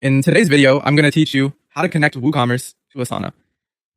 In today's video, I'm going to teach you how to connect WooCommerce to Asana.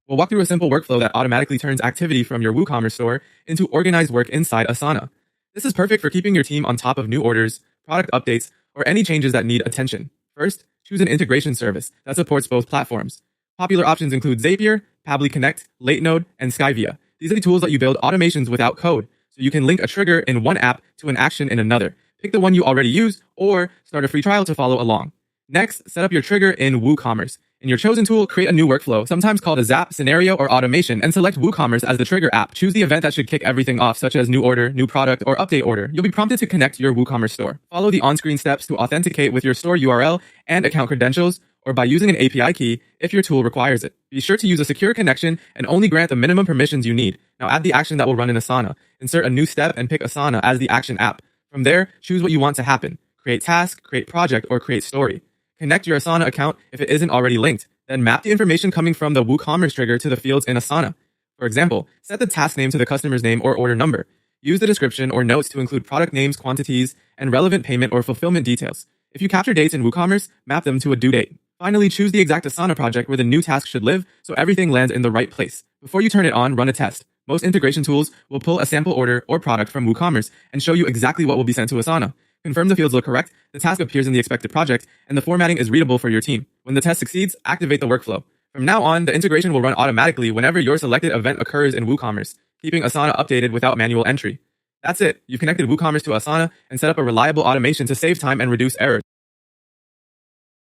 We'll walk through a simple workflow that automatically turns activity from your WooCommerce store into organized work inside Asana. This is perfect for keeping your team on top of new orders, product updates, or any changes that need attention. First, choose an integration service that supports both platforms. Popular options include Zapier, Pabbly Connect, LateNode, and Skyvia. These are the tools that you build automations without code, so you can link a trigger in one app to an action in another. Pick the one you already use, or start a free trial to follow along. Next, set up your trigger in WooCommerce. In your chosen tool, create a new workflow, sometimes called a Zap, Scenario, or Automation, and select WooCommerce as the trigger app. Choose the event that should kick everything off, such as new order, new product, or update order. You'll be prompted to connect your WooCommerce store. Follow the on-screen steps to authenticate with your store URL and account credentials, or by using an API key if your tool requires it. Be sure to use a secure connection and only grant the minimum permissions you need. Now add the action that will run in Asana. Insert a new step and pick Asana as the action app. From there, choose what you want to happen. Create task, create project, or create story. Connect your Asana account if it isn't already linked. Then map the information coming from the WooCommerce trigger to the fields in Asana. For example, set the task name to the customer's name or order number. Use the description or notes to include product names, quantities, and relevant payment or fulfillment details. If you capture dates in WooCommerce, map them to a due date. Finally, choose the exact Asana project where the new task should live so everything lands in the right place. Before you turn it on, run a test. Most integration tools will pull a sample order or product from WooCommerce and show you exactly what will be sent to Asana. Confirm the fields look correct, the task appears in the expected project, and the formatting is readable for your team. When the test succeeds, activate the workflow. From now on, the integration will run automatically whenever your selected event occurs in WooCommerce, keeping Asana updated without manual entry. That's it. You've connected WooCommerce to Asana and set up a reliable automation to save time and reduce errors.